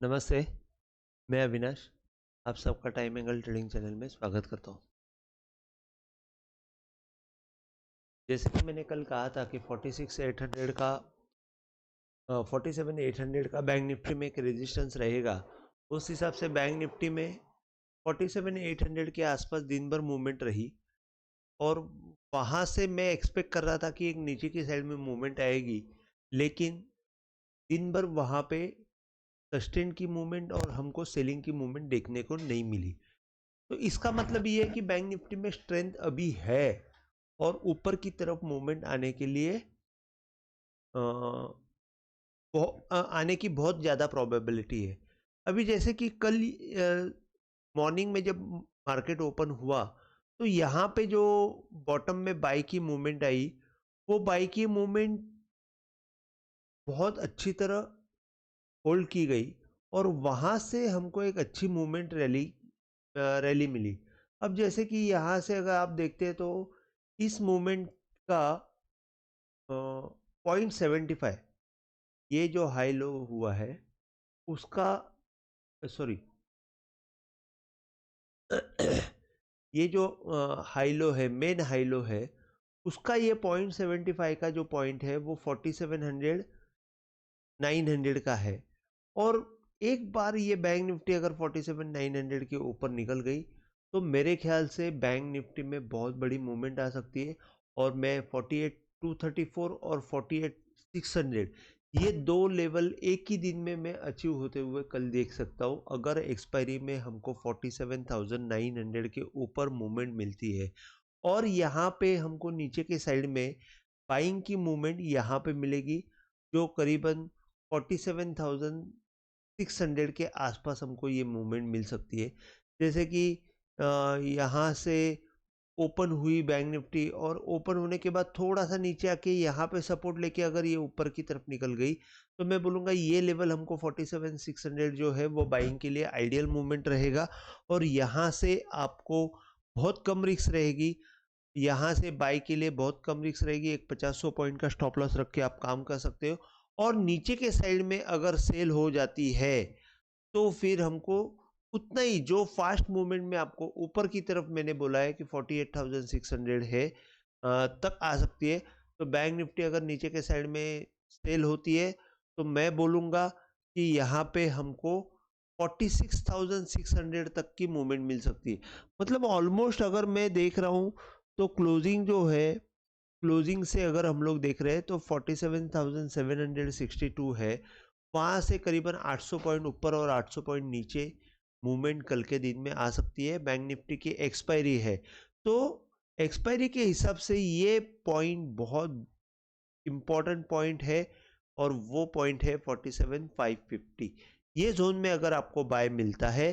नमस्ते, मैं अविनाश। आप सबका टाइम एंगल ट्रेडिंग चैनल में स्वागत करता हूँ। जैसे कि मैंने कल कहा था कि 46,800 का 47,800 का बैंक निफ्टी में एक रेजिस्टेंस रहेगा। उस हिसाब से बैंक निफ्टी में 47,800 के आसपास दिन भर मूवमेंट रही और वहाँ से मैं एक्सपेक्ट कर रहा था कि एक नीचे की साइड में मूवमेंट आएगी, लेकिन दिन भर वहाँ पे सस्टेन की मूवमेंट और हमको सेलिंग की मूवमेंट देखने को नहीं मिली। तो इसका मतलब ये है कि बैंक निफ्टी में स्ट्रेंथ अभी है और ऊपर की तरफ मूवमेंट आने के लिए आने की बहुत ज़्यादा प्रोबेबिलिटी है। अभी जैसे कि कल मॉर्निंग में जब मार्केट ओपन हुआ तो यहाँ पे जो बॉटम में बाई की मूवमेंट आई, वो बाई की मूवमेंट बहुत अच्छी तरह होल्ड की गई और वहाँ से हमको एक अच्छी मूवमेंट रैली मिली। अब जैसे कि यहाँ से अगर आप देखते हैं तो इस मूवमेंट का 0.75 ये जो हाई लो हुआ है उसका, सॉरी, ये जो हाई लो है, मेन हाई लो है, उसका ये 0.75 का जो पॉइंट है वो 4700 900 का है। और एक बार ये बैंक निफ्टी अगर 47,900 के ऊपर निकल गई तो मेरे ख्याल से बैंक निफ्टी में बहुत बड़ी मूवमेंट आ सकती है और मैं 48,234 और 48,600 ये दो लेवल एक ही दिन में मैं अचीव होते हुए कल देख सकता हूँ, अगर एक्सपायरी में हमको 47,900 के ऊपर मूवमेंट मिलती है। और यहाँ पे हमको नीचे के साइड में बाइंग की मूवमेंट यहाँ पे मिलेगी जो करीबन 47,600 के आसपास हमको ये मूवमेंट मिल सकती है। जैसे कि यहाँ से ओपन हुई बैंक निफ्टी और ओपन होने के बाद थोड़ा सा नीचे आके यहाँ पे सपोर्ट लेके अगर ये ऊपर की तरफ निकल गई तो मैं बोलूँगा ये लेवल हमको 47,600 जो है वो बाइंग के लिए आइडियल मूवमेंट रहेगा। और यहाँ से आपको बहुत कम रिस्क रहेगी, यहाँ से बाई के लिए बहुत कम रिस्क रहेगी। एक 50-100 पॉइंट का स्टॉप लॉस रख के आप काम कर सकते हो और नीचे के साइड में अगर सेल हो जाती है तो फिर हमको उतना ही जो फास्ट मूवमेंट में आपको ऊपर की तरफ मैंने बोला है कि 48,600 है तक आ सकती है। तो बैंक निफ्टी अगर नीचे के साइड में सेल होती है तो मैं बोलूँगा कि यहाँ पे हमको 46,600 तक की मूवमेंट मिल सकती है। मतलब ऑलमोस्ट अगर मैं देख रहा हूँ तो क्लोजिंग जो है, क्लोजिंग से अगर हम लोग देख रहे हैं तो 47,762 है। वहाँ से करीबन 800 पॉइंट ऊपर और 800 पॉइंट नीचे मूवमेंट कल के दिन में आ सकती है। बैंक निफ्टी की एक्सपायरी है तो एक्सपायरी के हिसाब से ये पॉइंट बहुत इम्पॉर्टेंट पॉइंट है और वो पॉइंट है 47,550। ये जोन में अगर आपको बाय मिलता है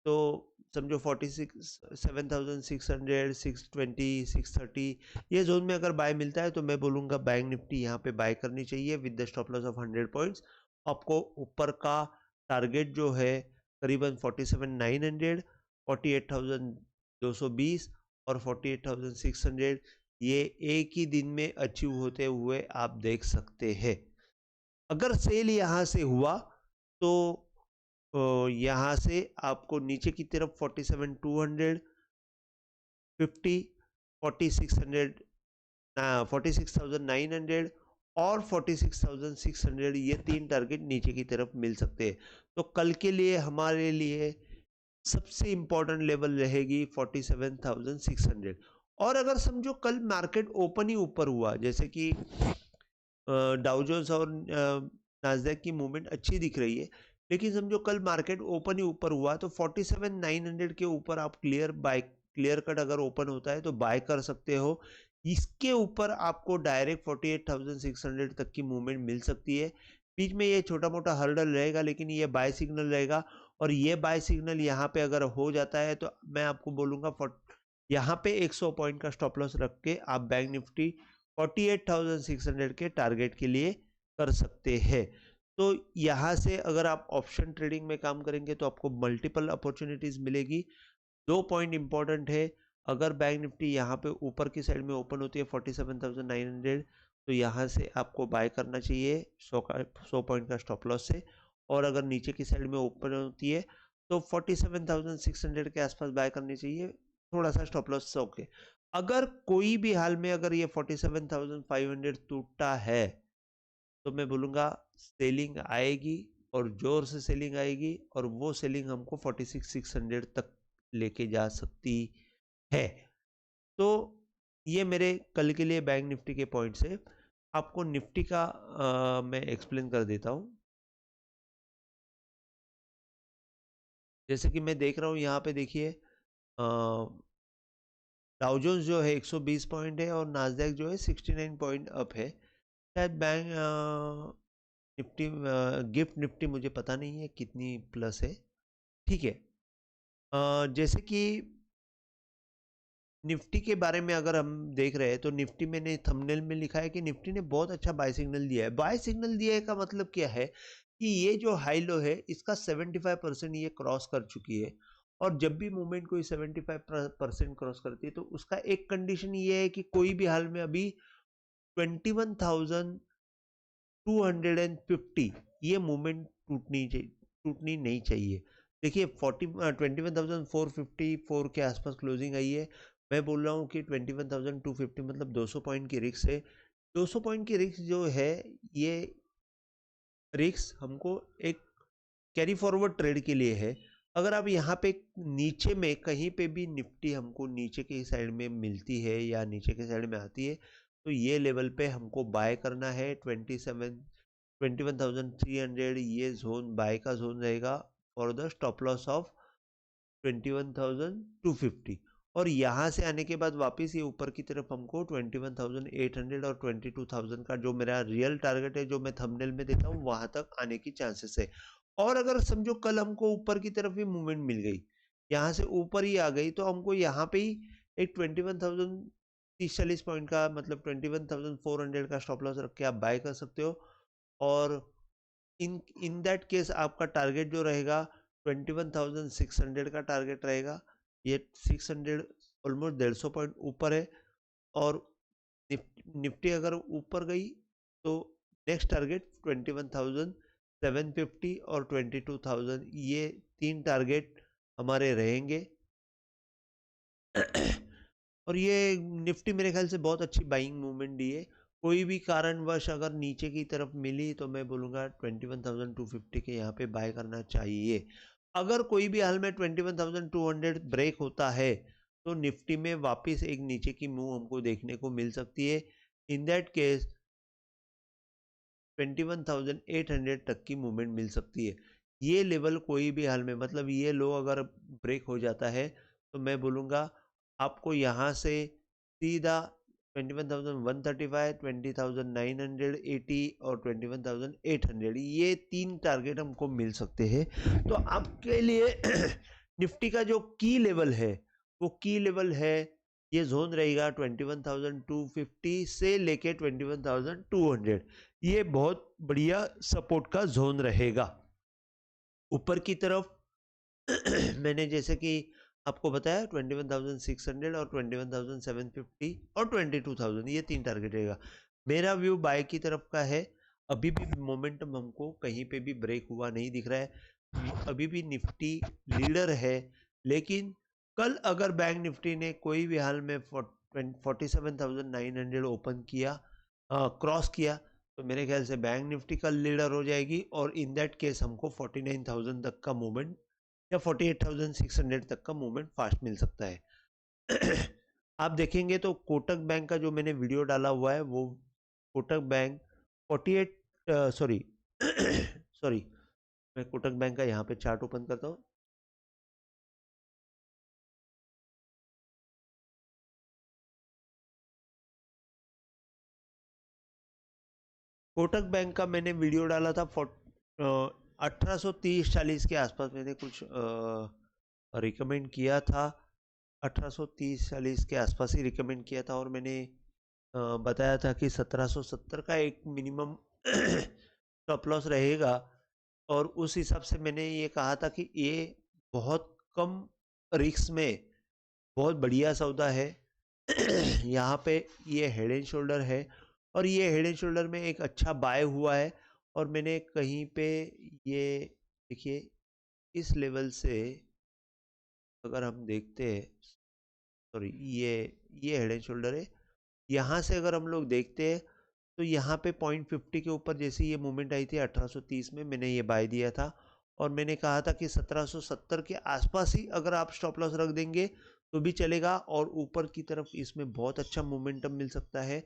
तो समझो 47,600 620 630 ये जोन में अगर बाय मिलता है तो मैं बोलूँगा बैंक निफ्टी यहाँ पे बाय करनी चाहिए with the stop loss of 100 points. आपको ऊपर का टारगेट जो है करीबन 47,900 48,220 और 48,600 ये एक ही दिन में अचीव होते हुए आप देख सकते हैं। अगर सेल यहाँ से हुआ तो यहाँ से आपको नीचे की तरफ 47,250 4600 46,900 और 46,600 ये तीन टारगेट नीचे की तरफ मिल सकते हैं। तो कल के लिए हमारे लिए सबसे इंपॉर्टेंट लेवल रहेगी 47,600। और अगर समझो कल मार्केट ओपन ही ऊपर हुआ, जैसे कि डाउ जोन्स और नास्डैक की मूवमेंट अच्छी दिख रही है, लेकिन समझो कल मार्केट ओपन ही ऊपर हुआ तो 47,900 के ऊपर आप क्लियर कट अगर ओपन होता है तो बाय कर सकते हो। इसके ऊपर आपको डायरेक्ट 48,600 तक की मूवमेंट मिल सकती है। बीच में ये छोटा मोटा हर्डल रहेगा लेकिन ये बाय सिग्नल रहेगा और ये बाय सिग्नल यहाँ पे अगर हो जाता है तो मैं आपको बोलूँगा यहाँ पे 100 पॉइंट का स्टॉप लॉस रख के आप बैंक निफ्टी 48,600 के टारगेट के लिए कर सकते हैं। तो यहाँ से अगर आप ऑप्शन ट्रेडिंग में काम करेंगे तो आपको मल्टीपल अपॉर्चुनिटीज मिलेगी। दो पॉइंट इंपॉर्टेंट है, अगर बैंक निफ्टी यहाँ पे ऊपर की साइड में ओपन होती है 47,900 तो यहाँ से आपको बाय करना चाहिए 100 पॉइंट का स्टॉप लॉस से। और अगर नीचे की साइड में ओपन होती है तो 47,600 के आसपास बाय करनी चाहिए, थोड़ा सा स्टॉप लॉस सो के। अगर कोई भी हाल में अगर ये 47,500 टूटता है तो मैं बोलूँगा सेलिंग आएगी और जोर से सेलिंग आएगी, और वो सेलिंग हमको 46,600 तक लेके जा सकती है। तो ये मेरे कल के लिए बैंक निफ्टी के पॉइंट्स है। आपको निफ्टी का मैं एक्सप्लेन कर देता हूँ। जैसे कि मैं देख रहा हूँ यहाँ पे, देखिए डाउ जोन्स जो है 120 पॉइंट है और नास्डैक जो है 69 पॉइंट अप है। शायद बैंक निफ्टी गिफ्ट निफ्टी मुझे पता नहीं है कितनी प्लस है, ठीक है। जैसे कि निफ्टी के बारे में अगर हम देख रहे हैं तो निफ्टी मैंने थंबनेल में लिखा है कि निफ्टी ने बहुत अच्छा बाय सिग्नल दिया है। बाय सिग्नल दिया है का मतलब क्या है कि ये जो हाई लो है इसका 75% ये क्रॉस कर चुकी है, और जब भी मूवमेंट कोई 75% क्रॉस करती है तो उसका एक कंडीशन ये है कि कोई भी हाल में अभी 21,250 ये मूवमेंट टूटनी नहीं चाहिए। देखिए 21,454 के आसपास क्लोजिंग आई है। मैं बोल रहा हूँ कि 21,250 मतलब 200 पॉइंट की रिस्क है। 200 पॉइंट की रिस्क जो है, ये रिस्क हमको एक कैरी फॉरवर्ड ट्रेड के लिए है। अगर आप यहाँ पे नीचे में कहीं पे भी निफ्टी हमको नीचे की साइड में मिलती है या नीचे की साइड में आती है तो ये लेवल पे हमको बाय करना है। 21,300 ये जोन बाय का जोन रहेगा for the stop loss of 21,250, और यहाँ से आने के बाद वापस ये ऊपर की तरफ हमको 21,800 और 22,000 का जो मेरा रियल टारगेट है जो मैं थंबनेल में देता हूँ वहां तक आने की चांसेस है। और अगर समझो कल हमको ऊपर की तरफ ही मूवमेंट मिल गई, यहाँ से ऊपर ही आ गई, तो हमको यहाँ पे ही एक 21,030-40 पॉइंट का मतलब 21,400 का स्टॉप लॉस रख के आप बाय कर सकते हो। और इन दैट केस आपका टारगेट जो रहेगा 21,600 का टारगेट रहेगा। ये 600 ऑलमोस्ट 150 पॉइंट ऊपर है, और निफ्टी अगर ऊपर गई तो नेक्स्ट टारगेट 21,750 और 22,000, ये 3 टारगेट हमारे रहेंगे। और ये निफ्टी मेरे ख्याल से बहुत अच्छी बाइंग मूवमेंट दी है। कोई भी कारणवश अगर नीचे की तरफ मिली तो मैं बोलूँगा 21,250 के यहाँ पे बाय करना चाहिए। अगर कोई भी हाल में 21,200 ब्रेक होता है तो निफ्टी में वापस एक नीचे की मूव हमको देखने को मिल सकती है। इन दैट केस 21,800 तक की मूवमेंट मिल सकती है। ये लेवल कोई भी हाल में, मतलब ये लो अगर ब्रेक हो जाता है तो मैं बोलूँगा आपको यहाँ से सीधा 21,135, 20,980 और 21,800 ये 3 टारगेट हमको मिल सकते हैं। तो आपके लिए निफ्टी का जो की लेवल है वो की लेवल है, ये जोन रहेगा 21,250 से लेके 21,200। ये बहुत बढ़िया सपोर्ट का जोन रहेगा। ऊपर की तरफ मैंने जैसे कि आपको बताया 21,600 और 21,750 और 22,000 ये 3 टारगेट रहेगा। मेरा व्यू बाय की तरफ का है। अभी भी मोमेंटम हमको कहीं पे भी ब्रेक हुआ नहीं दिख रहा है, अभी भी निफ्टी लीडर है। लेकिन कल अगर बैंक निफ्टी ने कोई भी हाल में 47,900 ओपन किया, क्रॉस किया, तो मेरे ख्याल से बैंक निफ्टी कल लीडर हो जाएगी, और इन दैट केस हमको 49,000 तक का मूवमेंट या 48,600 तक का मूवमेंट फास्ट मिल सकता है। आप देखेंगे तो कोटक बैंक का जो मैंने वीडियो डाला हुआ है वो कोटक बैंक 48 सॉरी सॉरी मैं कोटक बैंक का यहाँ पे चार्ट ओपन करता हूँ। कोटक बैंक का मैंने वीडियो डाला था 1830-40 के आसपास मैंने कुछ रिकमेंड किया था। 1830-40 के आसपास ही रिकमेंड किया था, और मैंने बताया था कि 1770 का एक मिनिमम स्टॉप लॉस रहेगा, और उस हिसाब से मैंने ये कहा था कि ये बहुत कम रिस्क में बहुत बढ़िया सौदा है। यहाँ पे ये हेड एंड शोल्डर है, और ये हेड एंड शोल्डर में एक अच्छा बाय हुआ है, और मैंने कहीं पे ये देखिए इस लेवल से अगर हम देखते हैं, सॉरी ये हेड एंड शोल्डर है, यहाँ से अगर हम लोग देखते हैं तो यहाँ पे 0.50 के ऊपर जैसे ये मूवमेंट आई थी 1830 में, मैंने ये बाय दिया था और मैंने कहा था कि 1770 के आसपास ही अगर आप स्टॉप लॉस रख देंगे तो भी चलेगा और ऊपर की तरफ इसमें बहुत अच्छा मोमेंटम मिल सकता है।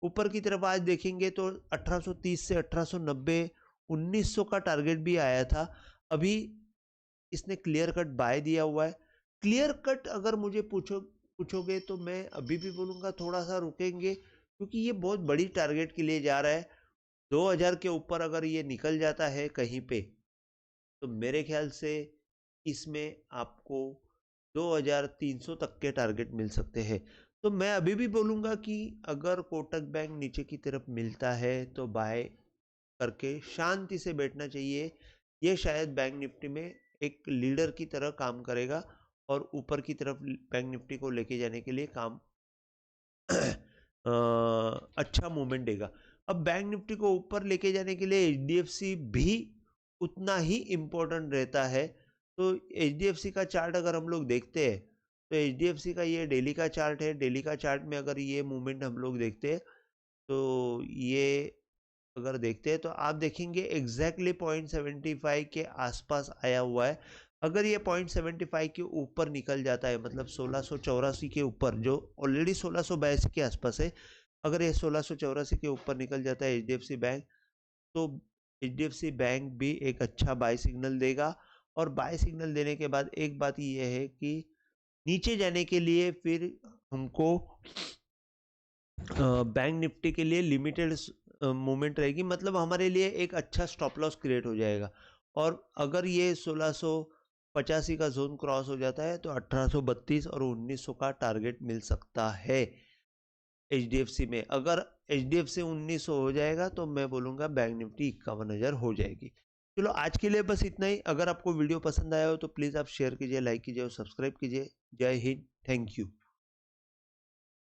ऊपर की तरफ आज देखेंगे तो 1830 से 1890 1900 का टारगेट भी आया था। अभी इसने क्लियर कट बाय दिया हुआ है। क्लियर कट अगर मुझे पूछोगे तो मैं अभी भी बोलूँगा थोड़ा सा रुकेंगे, क्योंकि ये बहुत बड़ी टारगेट के लिए जा रहा है। 2000 के ऊपर अगर ये निकल जाता है कहीं पे तो मेरे ख्याल से इसमें आपको 2300 तक के टारगेट मिल सकते हैं। तो मैं अभी भी बोलूँगा कि अगर कोटक बैंक नीचे की तरफ मिलता है तो बाय करके शांति से बैठना चाहिए। ये शायद बैंक निफ्टी में एक लीडर की तरह काम करेगा और ऊपर की तरफ बैंक निफ्टी को लेके जाने के लिए काम अच्छा मूवमेंट देगा। अब बैंक निफ्टी को ऊपर लेके जाने के लिए एचडीएफसी भी उतना ही इम्पोर्टेंट रहता है। तो एचडीएफसी का चार्ट अगर हम लोग देखते हैं तो एचडीएफसी का ये डेली का चार्ट है। डेली का चार्ट में अगर ये मूवमेंट हम लोग देखते हैं तो ये अगर देखते हैं तो आप देखेंगे एग्जैक्टली 0.75 के आसपास आया हुआ है। अगर ये 0.75 के ऊपर निकल जाता है, मतलब 1684 के ऊपर, जो ऑलरेडी 1682 के आसपास है, अगर ये 1684 के ऊपर निकल जाता है एचडीएफसी बैंक, तो एचडीएफसी बैंक भी एक अच्छा बाय सिग्नल देगा। और बाय सिग्नल देने के बाद एक बात ये है कि नीचे जाने के लिए फिर हमको बैंक निफ्टी के लिए लिमिटेड मूवमेंट रहेगी, मतलब हमारे लिए एक अच्छा स्टॉप लॉस क्रिएट हो जाएगा। और अगर ये 1685 का जोन क्रॉस हो जाता है तो 1832 और 1900 का टारगेट मिल सकता है एचडीएफसी में। अगर एचडीएफसी 1900 हो जाएगा तो मैं बोलूँगा बैंक निफ्टी 51,000 हो जाएगी। चलो आज के लिए बस इतना ही। अगर आपको वीडियो पसंद आया हो तो प्लीज़ आप शेयर कीजिए, लाइक कीजिए और सब्सक्राइब कीजिए। जय हिंद, थैंक यू।